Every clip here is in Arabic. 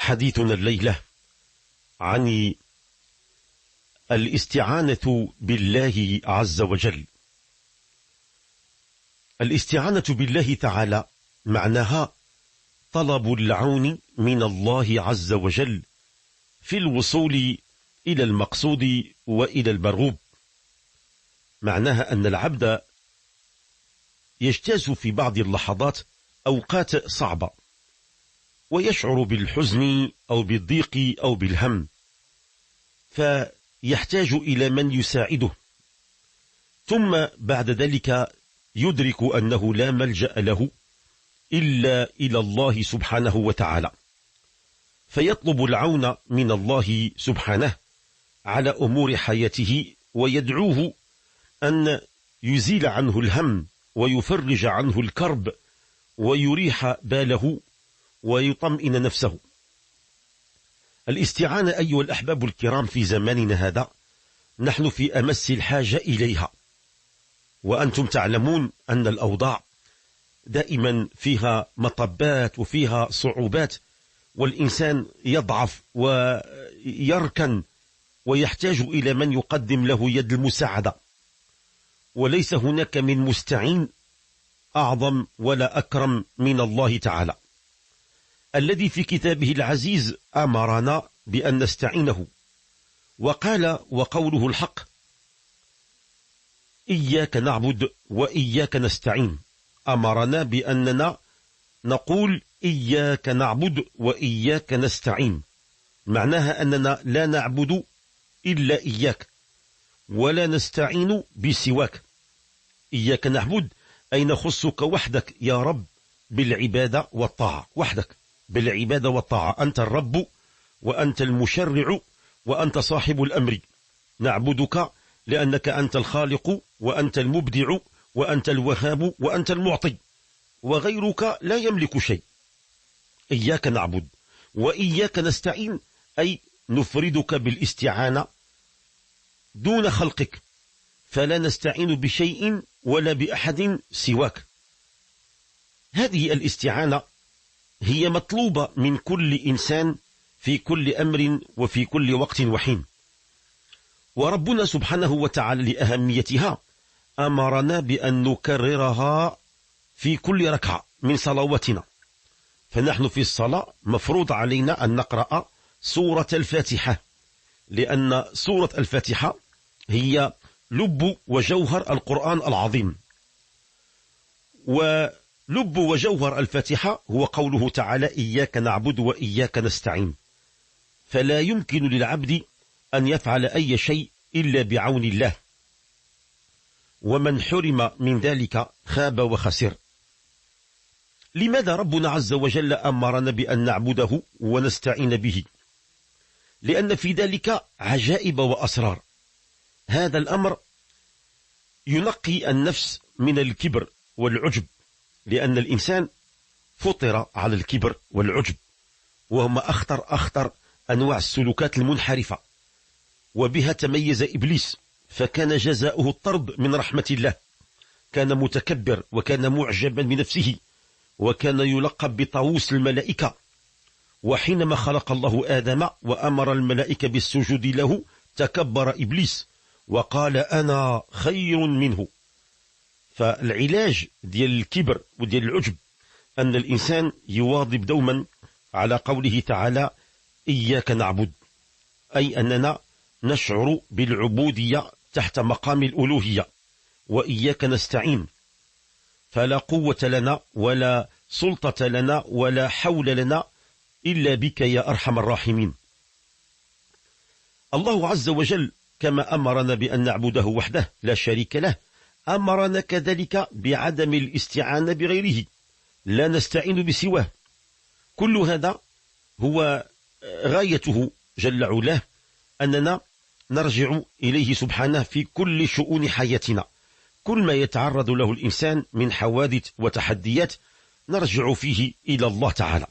حديثنا الليلة عن الاستعانة بالله عز وجل. الاستعانة بالله تعالى معناها طلب العون من الله عز وجل في الوصول إلى المقصود وإلى المرغوب. معناها أن العبد يجتاز في بعض اللحظات أوقات صعبة ويشعر بالحزن أو بالضيق أو بالهم، فيحتاج إلى من يساعده، ثم بعد ذلك يدرك أنه لا ملجأ له إلا إلى الله سبحانه وتعالى، فيطلب العون من الله سبحانه على أمور حياته ويدعوه أن يزيل عنه الهم ويفرج عنه الكرب ويريح باله ويطمئن نفسه. الاستعانة أيها الأحباب الكرام في زماننا هذا نحن في أمس الحاجة إليها، وأنتم تعلمون أن الأوضاع دائما فيها مطبات وفيها صعوبات، والإنسان يضعف ويركن ويحتاج إلى من يقدم له يد المساعدة، وليس هناك من مستعين أعظم ولا أكرم من الله تعالى الذي في كتابه العزيز أمرنا بأن نستعينه، وقال وقوله الحق: إياك نعبد وإياك نستعين. أمرنا بأننا نقول إياك نعبد وإياك نستعين، معناها أننا لا نعبد إلا إياك ولا نستعين بسواك. إياك نعبد أي نخصك وحدك يا رب بالعبادة والطاعة، وحدك بالعبادة والطاعة، أنت الرب وأنت المشرع وأنت صاحب الأمر. نعبدك لأنك أنت الخالق وأنت المبدع وأنت الوهاب وأنت المعطي، وغيرك لا يملك شيء. إياك نعبد وإياك نستعين أي نفردك بالاستعانة دون خلقك، فلا نستعين بشيء ولا بأحد سواك. هذه الاستعانة هي مطلوبة من كل إنسان في كل أمر وفي كل وقت وحين، وربنا سبحانه وتعالى لأهميتها أمرنا بأن نكررها في كل ركعة من صلواتنا. فنحن في الصلاة مفروض علينا أن نقرأ سورة الفاتحة، لأن سورة الفاتحة هي لب وجوهر القرآن العظيم، ولب وجوهر الفاتحة هو قوله تعالى: إياك نعبد وإياك نستعين. فلا يمكن للعبد أن يفعل أي شيء إلا بعون الله، ومن حرم من ذلك خاب وخسر. لماذا ربنا عز وجل أمرنا بأن نعبده ونستعين به؟ لأن في ذلك عجائب وأسرار. هذا الأمر ينقي النفس من الكبر والعجب، لأن الإنسان فطر على الكبر والعجب، وهما أخطر أنواع السلوكات المنحرفة، وبها تميز إبليس، فكان جزاؤه الطرد من رحمة الله. كان متكبر وكان معجبا بنفسه، وكان يلقب بطاووس الملائكة. وحينما خلق الله آدم وأمر الملائكة بالسجود له تكبر إبليس وقال: أنا خير منه. فالعلاج ديال الكبر وديال العجب أن الإنسان يواظب دوما على قوله تعالى: إياك نعبد، أي أننا نشعر بالعبودية تحت مقام الألوهية، وإياك نستعين، فلا قوة لنا ولا سلطة لنا ولا حول لنا إلا بك يا أرحم الراحمين. الله عز وجل كما أمرنا بأن نعبده وحده لا شريك له، أمرنا كذلك بعدم الاستعانة بغيره، لا نستعين بسواه. كل هذا هو غايته جل علاه أننا نرجع إليه سبحانه في كل شؤون حياتنا. كل ما يتعرض له الإنسان من حوادث وتحديات نرجع فيه إلى الله تعالى،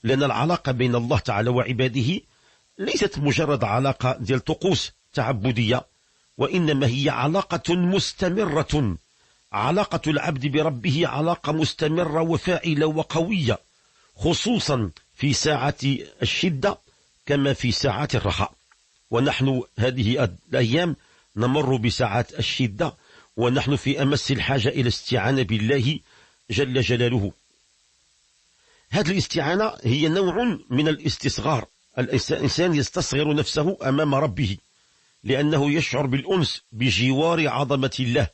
لأن العلاقة بين الله تعالى وعباده ليست مجرد علاقة ديال طقوس تعبدية، وإنما هي علاقة مستمرة. علاقة العبد بربه علاقة مستمرة وفاعلة وقوية، خصوصا في ساعة الشدة كما في ساعة الرخاء، ونحن هذه الأيام نمر بساعات الشدة، ونحن في أمس الحاجة إلى الاستعانة بالله جل جلاله. هذه الاستعانة هي نوع من الاستصغار، الإنسان يستصغر نفسه أمام ربه لأنه يشعر بالأنس بجوار عظمة الله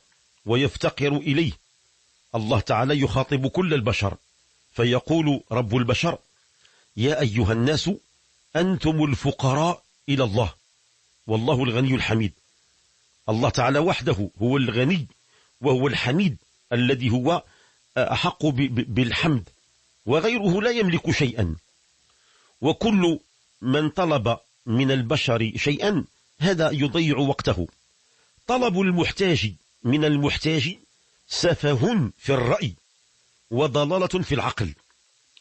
ويفتقر إليه. الله تعالى يخاطب كل البشر فيقول رب البشر: يا أيها الناس أنتم الفقراء إلى الله والله الغني الحميد. الله تعالى وحده هو الغني وهو الحميد الذي هو أحق بالحمد، وغيره لا يملك شيئا. وكل من طلب من البشر شيئا هذا يضيع وقته. طلب المحتاج من المحتاج سفه في الرأي وضلالة في العقل.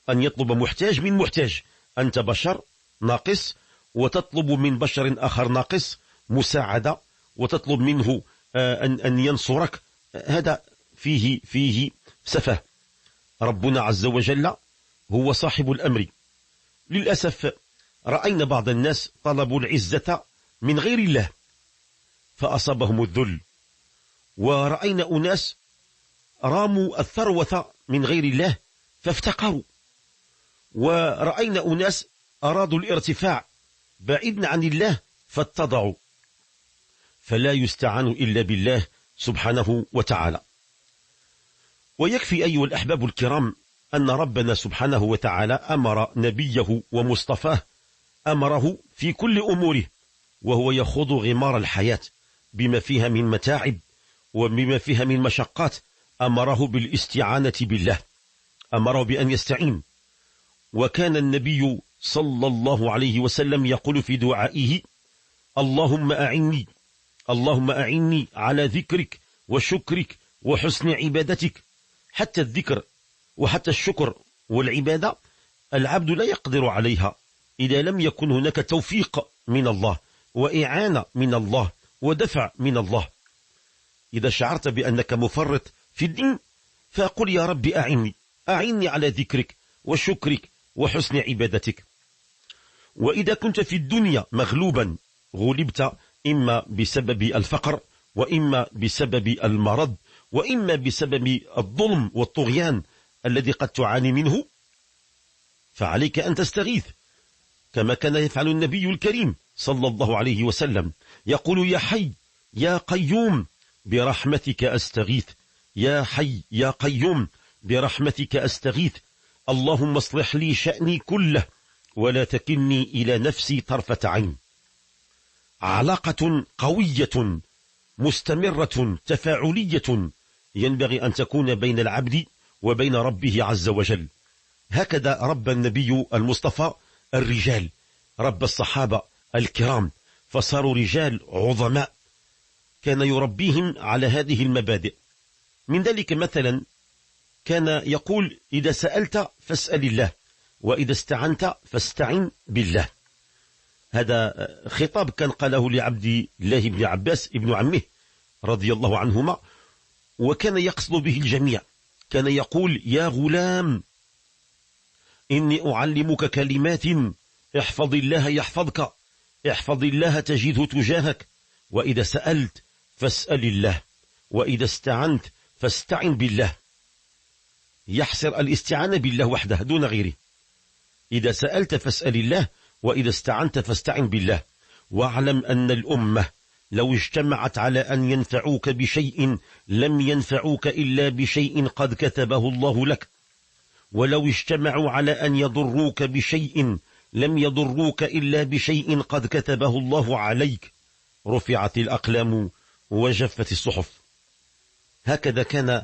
أن يطلب محتاج من محتاج، أنت بشر ناقص وتطلب من بشر آخر ناقص مساعدة وتطلب منه أن ينصرك، هذا فيه سفه. ربنا عز وجل هو صاحب الأمر. للأسف رأينا بعض الناس طلبوا العزة من غير الله فأصابهم الذل، ورأينا أناس راموا الثروة من غير الله فافتقروا، ورأينا أناس أرادوا الارتفاع بعيدا عن الله فاتضعوا. فلا يستعان إلا بالله سبحانه وتعالى. ويكفي أيها الأحباب الكرام أن ربنا سبحانه وتعالى أمر نبيه ومصطفاه، أمره في كل أموره وهو يخوض غمار الحياة بما فيها من متاعب وبما فيها من مشقات، أمره بالاستعانة بالله، أمره بأن يستعين. وكان النبي صلى الله عليه وسلم يقول في دعائه: اللهم أعني على ذكرك وشكرك وحسن عبادتك. حتى الذكر وحتى الشكر والعبادة العبد لا يقدر عليها إذا لم يكن هناك توفيق من الله وإعانة من الله ودفع من الله. إذا شعرت بأنك مفرط في الدين فقل: يا رب أعني على ذكرك وشكرك وحسن عبادتك. وإذا كنت في الدنيا مغلوبا، غلبت إما بسبب الفقر وإما بسبب المرض وإما بسبب الظلم والطغيان الذي قد تعاني منه، فعليك أن تستغيث كما كان يفعل النبي الكريم صلى الله عليه وسلم، يقول: يا حي يا قيوم برحمتك أستغيث، يا حي يا قيوم برحمتك أستغيث، اللهم اصلح لي شأني كله ولا تكلني إلى نفسي طرفة عين. علاقة قوية مستمرة تفاعلية ينبغي أن تكون بين العبد وبين ربه عز وجل. هكذا رب النبي المصطفى الرجال، رب الصحابة الكرام فصاروا رجال عظماء، كان يربيهم على هذه المبادئ. من ذلك مثلا كان يقول: إذا سألت فاسأل الله، وإذا استعنت فاستعن بالله. هذا خطاب كان قاله لعبد الله بن عباس ابن عمه رضي الله عنهما، وكان يقصد به الجميع. كان يقول: يا غلام إني أعلمك كلمات احفظ الله يحفظك، احفظ الله تجده تجاهك، وإذا سألت فاسأل الله، وإذا استعنت فاستعن بالله. يحصر الاستعانة بالله وحده دون غيره. إذا سألت فاسأل الله، وإذا استعنت فاستعن بالله. واعلم أن الأمة لو اجتمعت على أن ينفعوك بشيء لم ينفعوك إلا بشيء قد كتبه الله لك، ولو اجتمعوا على أن يضروك بشيء لم يضروك إلا بشيء قد كتبه الله عليك. رفعت الأقلام وجفت الصحف. هكذا كان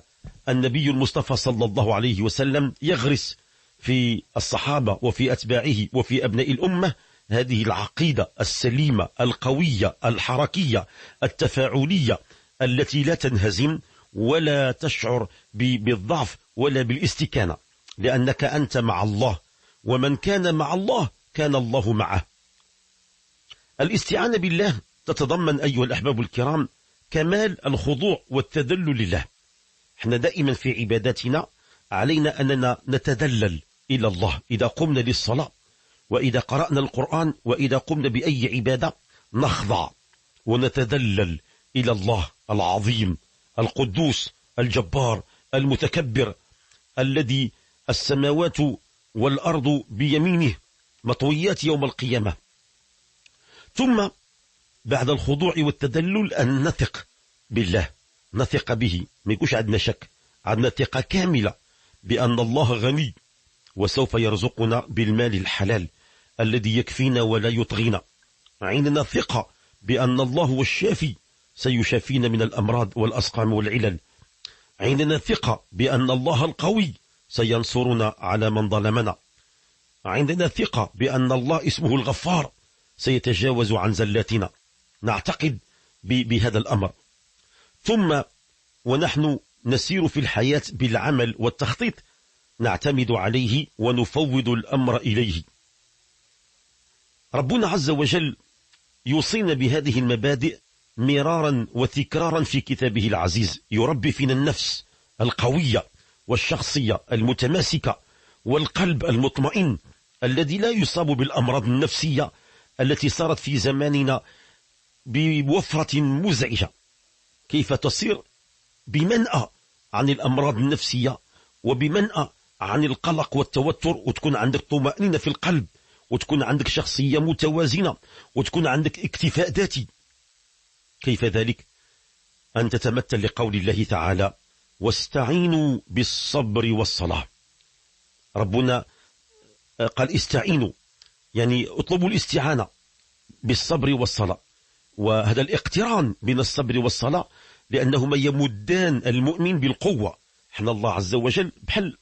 النبي المصطفى صلى الله عليه وسلم يغرس في الصحابة وفي أتباعه وفي أبناء الأمة هذه العقيدة السليمة القوية الحركية التفاعلية التي لا تنهزم ولا تشعر بالضعف ولا بالاستكانة، لأنك أنت مع الله، ومن كان مع الله كان الله معه. الاستعانة بالله تتضمن أيها الأحباب الكرام كمال الخضوع والتذلل لله. احنا دائما في عباداتنا علينا أننا نتذلل إلى الله. إذا قمنا للصلاة وإذا قرأنا القرآن وإذا قمنا بأي عبادة نخضع ونتذلل إلى الله العظيم القدوس الجبار المتكبر الذي السماوات والأرض بيمينه مطويات يوم القيامة. ثم بعد الخضوع والتذلل أن نثق بالله، نثق به، ما يكونش عندنا شك، عندنا ثقة كاملة بأن الله غني وسوف يرزقنا بالمال الحلال الذي يكفينا ولا يطغينا. عندنا ثقة بأن الله هو الشافي سيشافينا من الأمراض والأسقام والعلل. عندنا ثقة بأن الله القوي سينصرنا على من ظلمنا. عندنا ثقة بأن الله اسمه الغفار سيتجاوز عن زلاتنا. نعتقد بهذا الأمر. ثم ونحن نسير في الحياة بالعمل والتخطيط نعتمد عليه ونفوض الأمر إليه. ربنا عز وجل يوصينا بهذه المبادئ مرارا وتكرارا في كتابه العزيز، يربي فينا النفس القوية والشخصية المتماسكة والقلب المطمئن الذي لا يصاب بالأمراض النفسية التي صارت في زماننا بوفرة مزعجة. كيف تصير بمنأى عن الأمراض النفسية وبمنأى عن القلق والتوتر، وتكون عندك طمأنينة في القلب، وتكون عندك شخصية متوازنة، وتكون عندك اكتفاء ذاتي. كيف ذلك؟ أن تتمثل لقول الله تعالى: واستعينوا بالصبر والصلاة. ربنا قال استعينوا، يعني اطلبوا الاستعانة بالصبر والصلاة، وهذا الاقتران بين الصبر والصلاة لأنهما يمدان المؤمن بالقوة. احنا الله عز وجل بحال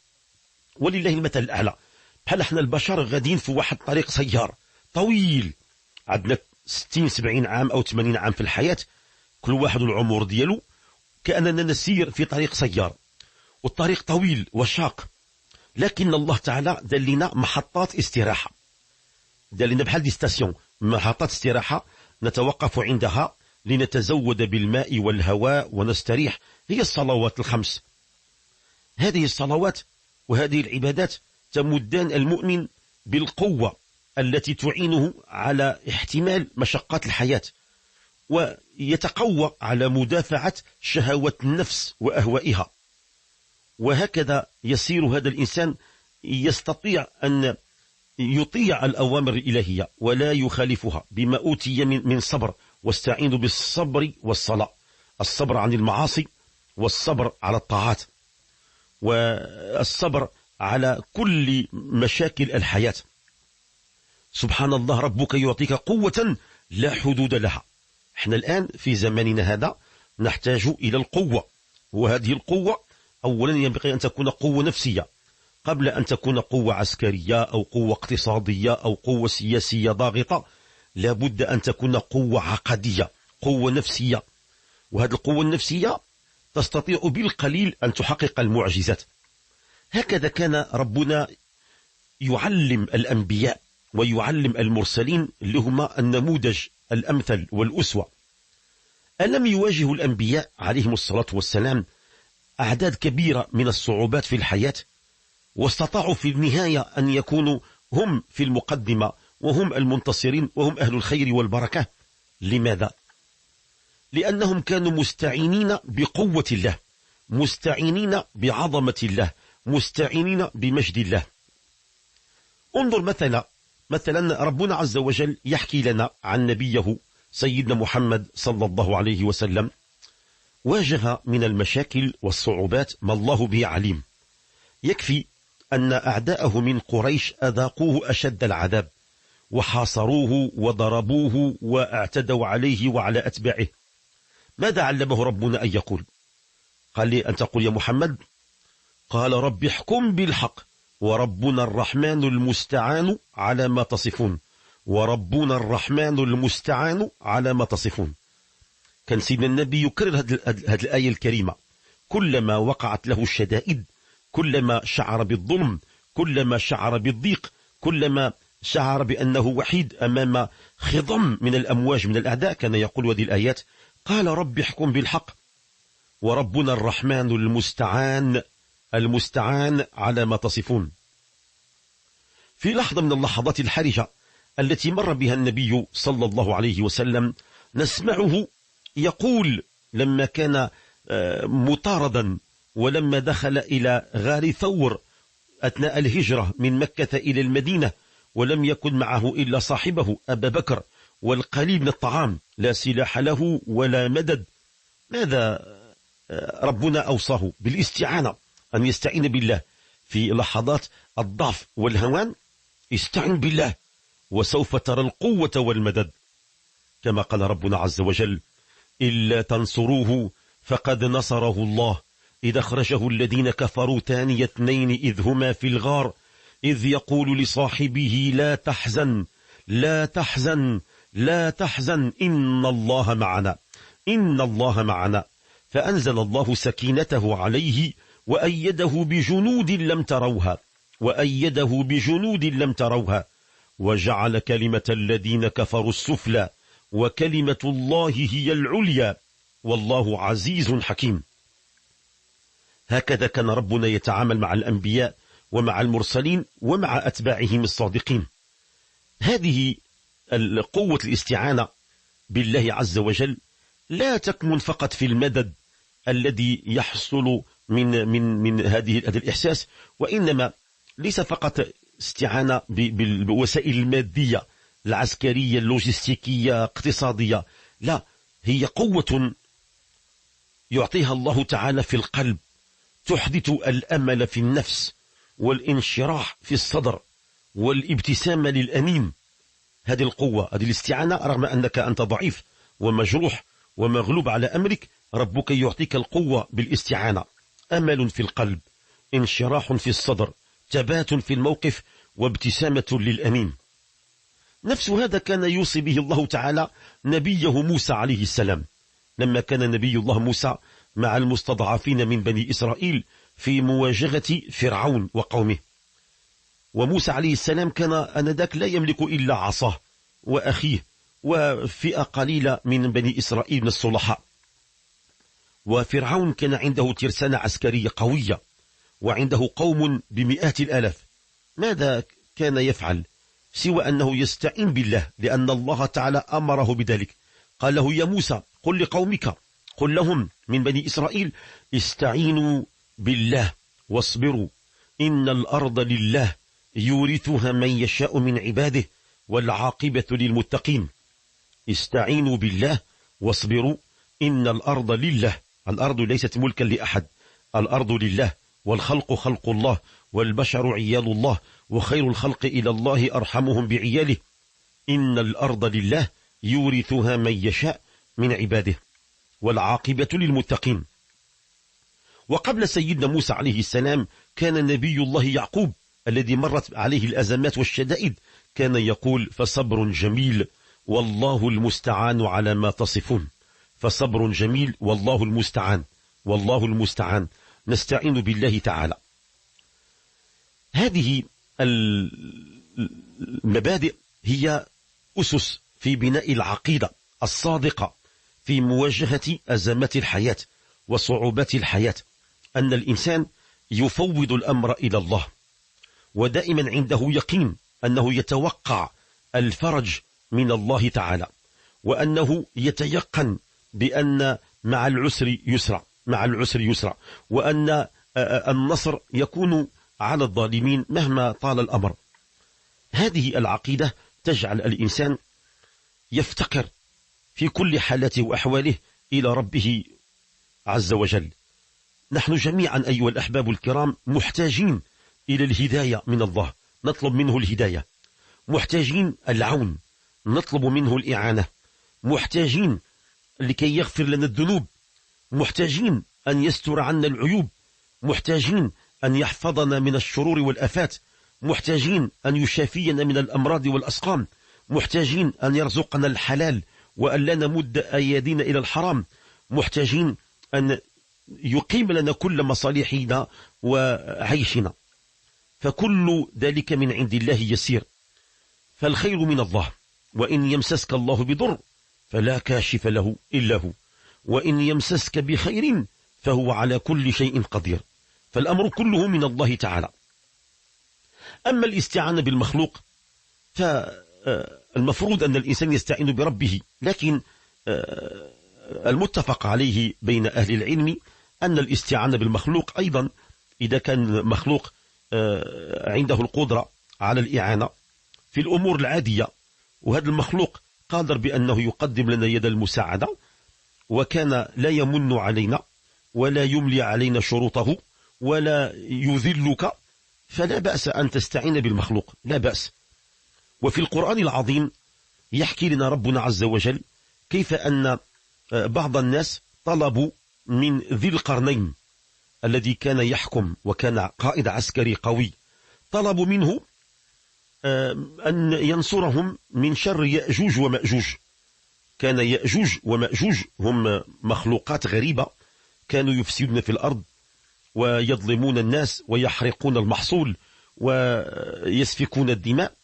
ولله المثل الأعلى، بحال احنا البشر غاديين في واحد طريق سيار طويل، عندنا 60-70 عام أو 80 عام في الحياة، كل واحد العمر ديالو، كأننا نسير في طريق سيار، والطريق طويل وشاق، لكن الله تعالى دار لنا محطات استراحة، دار لنا بحال دي ستاسيون، محطات استراحة نتوقف عندها لنتزود بالماء والهواء ونستريح. هي الصلوات الخمس. هذه الصلوات وهذه العبادات تمدان المؤمن بالقوة التي تعينه على احتمال مشقات الحياة، ويتقوى على مدافعة شهوات النفس وأهوائها. وهكذا يصير هذا الإنسان يستطيع أن يطيع الأوامر الإلهية ولا يخالفها بما أوتي من صبر. واستعينوا بالصبر والصلاة، الصبر عن المعاصي، والصبر على الطاعات، والصبر على كل مشاكل الحياة. سبحان الله، ربك يعطيك قوة لا حدود لها. احنا الآن في زماننا هذا نحتاج إلى القوة، وهذه القوة أولا ينبغي أن تكون قوة نفسية قبل أن تكون قوة عسكرية أو قوة اقتصادية أو قوة سياسية ضاغطة. لابد أن تكون قوة عقدية، قوة نفسية، وهذه القوة النفسية تستطيع بالقليل أن تحقق المعجزات. هكذا كان ربنا يعلم الأنبياء ويعلم المرسلين اللي هما النموذج الأمثل والأسوة. ألم يواجه الأنبياء عليهم الصلاة والسلام أعداد كبيرة من الصعوبات في الحياة، واستطاعوا في النهاية أن يكونوا هم في المقدمة وهم المنتصرين وهم أهل الخير والبركة. لماذا؟ لأنهم كانوا مستعينين بقوة الله، مستعينين بعظمة الله، مستعينين بمجد الله. انظر مثلا ربنا عز وجل يحكي لنا عن نبيه سيدنا محمد صلى الله عليه وسلم، واجه من المشاكل والصعوبات ما الله به عليم. يكفي أن أعداءه من قريش أذاقوه أشد العذاب، وحاصروه وضربوه واعتدوا عليه وعلى أتباعه. ماذا علمه ربنا أن يقول؟ قال لي أن تقول يا محمد: قال رب احكم بالحق وربنا الرحمن المستعان على ما تصفون، وربنا الرحمن المستعان على ما تصفون. كان سيدنا النبي يكرر هذه الآية الكريمة كلما وقعت له الشدائد، كلما شعر بالظلم، كلما شعر بالضيق، كلما شعر بأنه وحيد أمام خضم من الأمواج من الأعداء، كان يقول هذه الآيات: قال رب احكم بالحق وربنا الرحمن المستعان على ما تصفون. في لحظة من اللحظات الحرجة التي مر بها النبي صلى الله عليه وسلم نسمعه يقول لما كان مطاردا ولما دخل إلى غار ثور أثناء الهجرة من مكة إلى المدينة ولم يكن معه إلا صاحبه أبا بكر والقليل من الطعام، لا سلاح له ولا مدد. ماذا ربنا أوصاه؟ بالاستعانة، أن يستعين بالله في لحظات الضعف والهوان. استعن بالله وسوف ترى القوة والمدد، كما قال ربنا عز وجل: إلا تنصروه فقد نصره الله إذ أخرجه الذين كفروا ثاني اثنين إذ هما في الغار إذ يقول لصاحبه لا تحزن لا تحزن لا تحزن إن الله معنا إن الله معنا. فأنزل الله سكينته عليه وأيده بجنود لم تروها وجعل كلمة الذين كفروا السفلى وكلمة الله هي العليا والله عزيز حكيم. هكذا كان ربنا يتعامل مع الأنبياء ومع المرسلين ومع أتباعهم الصادقين. هذه قوة الاستعانة بالله عز وجل لا تكمن فقط في المدد الذي يحصل من هذه الإحساس، وإنما ليس فقط استعانة بالوسائل المادية العسكرية اللوجستيكية اقتصادية، لا، هي قوة يعطيها الله تعالى في القلب تحدث الأمل في النفس والانشراح في الصدر والابتسامة للأمين. هذه القوة، هذه الاستعانة، رغم أنك أنت ضعيف ومجروح ومغلوب على أمرك، ربك يعطيك القوة بالاستعانة. أمل في القلب، انشراح في الصدر، ثبات في الموقف، وابتسامة للأمين. نفس هذا كان يوصي به الله تعالى نبيه موسى عليه السلام، لما كان نبي الله موسى مع المستضعفين من بني إسرائيل في مواجهة فرعون وقومه. وموسى عليه السلام كان آنذاك لا يملك إلا عصاه وأخيه وفئة قليلة من بني إسرائيل من الصلحاء، وفرعون كان عنده ترسانة عسكرية قوية وعنده قوم بمئات الآلاف. ماذا كان يفعل سوى أنه يستعين بالله، لأن الله تعالى أمره بذلك. قال له: يا موسى قل لقومك، قل لهم من بني إسرائيل: استعينوا بالله واصبروا إن الأرض لله يورثها من يشاء من عباده والعاقبة للمتقين. استعينوا بالله واصبروا إن الأرض لله. الأرض ليست ملكا لأحد، الأرض لله، والخلق خلق الله، والبشر عيال الله، وخير الخلق إلى الله أرحمهم بعياله. إن الأرض لله يورثها من يشاء من عباده والعاقبة للمتقين. وقبل سيدنا موسى عليه السلام كان نبي الله يعقوب الذي مرت عليه الأزمات والشدائد كان يقول: فصبر جميل والله المستعان على ما تصفون. فصبر جميل والله المستعان، والله المستعان. نستعين بالله تعالى. هذه المبادئ هي أسس في بناء العقيدة الصادقة في مواجهة أزمات الحياة وصعوبات الحياة، أن الإنسان يفوض الأمر إلى الله، ودائما عنده يقين أنه يتوقع الفرج من الله تعالى، وأنه يتيقن بأن مع العسر يسرا، مع العسر يسرا، وأن النصر يكون على الظالمين مهما طال الأمر. هذه العقيدة تجعل الإنسان يفتقر في كل حالاته وأحواله إلى ربه عز وجل. نحن جميعا أيها الأحباب الكرام محتاجين إلى الهداية من الله، نطلب منه الهداية، محتاجين العون، نطلب منه الإعانة، محتاجين لكي يغفر لنا الذنوب، محتاجين أن يستر عنا العيوب، محتاجين أن يحفظنا من الشرور والآفات، محتاجين أن يشافينا من الأمراض والأسقام، محتاجين أن يرزقنا الحلال وأن لا نمد أيدينا إلى الحرام، محتاجين أن يقيم لنا كل مصالحنا وعيشنا. فكل ذلك من عند الله يسير، فالخير من الله. وإن يمسسك الله بضر فلا كاشف له إلا هو، وإن يمسسك بخير فهو على كل شيء قدير. فالأمر كله من الله تعالى. أما الاستعانة بالمخلوق فالمفروض أن الإنسان يستعين بربه، لكن المتفق عليه بين أهل العلم أن الاستعانة بالمخلوق أيضا إذا كان مخلوق عنده القدرة على الإعانة في الأمور العادية، وهذا المخلوق قادر بأنه يقدم لنا يد المساعدة، وكان لا يمن علينا ولا يملي علينا شروطه ولا يذلك، فلا بأس أن تستعين بالمخلوق، لا بأس. وفي القرآن العظيم يحكي لنا ربنا عز وجل كيف أن بعض الناس طلبوا من ذي القرنين الذي كان يحكم وكان قائد عسكري قوي، طلبوا منه أن ينصرهم من شر يأجوج ومأجوج. كان يأجوج ومأجوج هم مخلوقات غريبة كانوا يفسدون في الأرض ويظلمون الناس ويحرقون المحصول ويسفكون الدماء،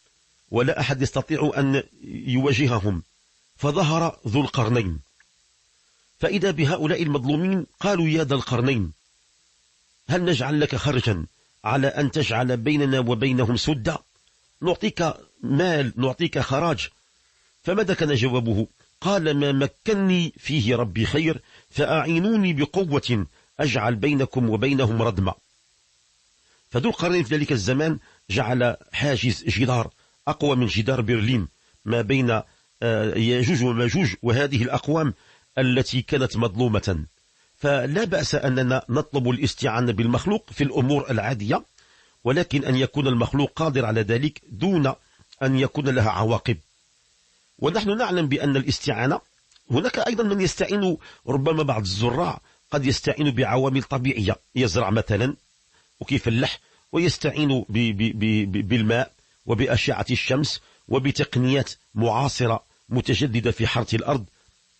ولا أحد يستطيع أن يواجههم. فظهر ذو القرنين، فإذا بهؤلاء المظلومين قالوا يا ذا القرنين هل نجعل لك خرجا على أن تجعل بيننا وبينهم سدا، نعطيك مال، نعطيك خراج. فماذا كان جوابه؟ قال ما مكنني فيه ربي خير فأعينوني بقوة أجعل بينكم وبينهم ردما. فذو القرنين في ذلك الزمان جعل حاجز جدار أقوى من جدار برلين ما بين ياجوج وماجوج وهذه الأقوام التي كانت مظلومة. فلا بأس أننا نطلب الاستعانة بالمخلوق في الأمور العادية، ولكن أن يكون المخلوق قادر على ذلك دون أن يكون لها عواقب. ونحن نعلم بأن الاستعانة هناك أيضا من يستعين، ربما بعض الزراع قد يستعين بعوامل طبيعية، يزرع مثلا وكيف اللح ويستعين بالماء وبأشعة الشمس وبتقنيات معاصرة متجددة في حرث الأرض،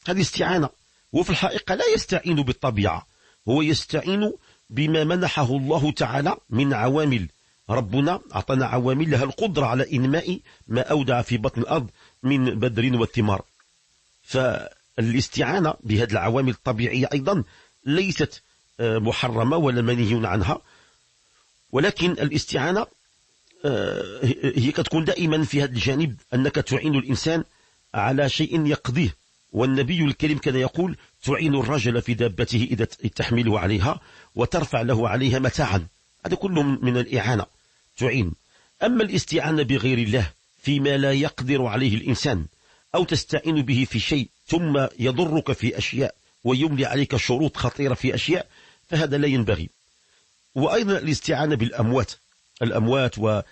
هذه استعانة. وفي الحقيقة لا يستعين بالطبيعة، هو يستعين بما منحه الله تعالى من عوامل. ربنا أعطانا عوامل لها القدرة على إنماء ما أودع في بطن الأرض من بدر والثمار. فالاستعانة بهذه العوامل الطبيعية أيضا ليست محرمة ولا منهي عنها، ولكن الاستعانة هي كتكون دائما في هذا الجانب أنك تعين الإنسان على شيء يقضيه. والنبي الكريم كان يقول تعين الرجل في دابته إذا تحمله عليها وترفع له عليها متاعا، هذا كله من الإعانة، تعين. أما الاستعانة بغير الله فيما لا يقدر عليه الإنسان، أو تستعين به في شيء ثم يضرك في أشياء ويملي عليك شروط خطيرة في أشياء، فهذا لا ينبغي. وأيضا الاستعانة بالأموات، الأموات وما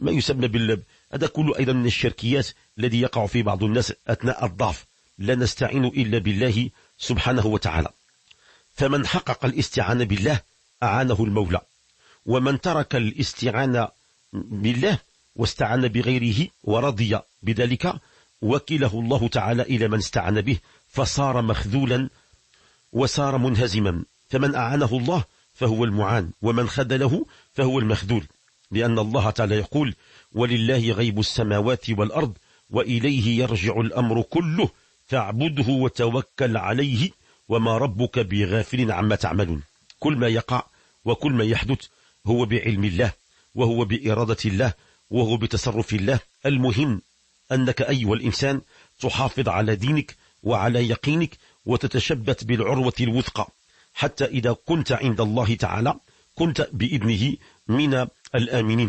يسمى هذا كله أيضا من الشركيات الذي يقع في بعض الناس أثناء الضعف. لا نستعين إلا بالله سبحانه وتعالى. فمن حقق الاستعانة بالله أعانه المولى، ومن ترك الاستعانة بالله واستعان بغيره ورضي بذلك وكله الله تعالى إلى من استعان به، فصار مخذولا وصار منهزما. فمن أعانه الله فهو المعان، ومن خذله فهو المخذول، لأن الله تعالى يقول ولله غيب السماوات والأرض وإليه يرجع الأمر كله فاعبده وتوكل عليه وما ربك بغافل عما تعملون. كل ما يقع وكل ما يحدث هو بعلم الله وهو بإرادة الله وهو بتصرف الله. المهم أنك أيها الإنسان تحافظ على دينك وعلى يقينك وتتشبت بالعروة الوثقى، حتى إذا كنت عند الله تعالى كنت بإذنه من الآمنين.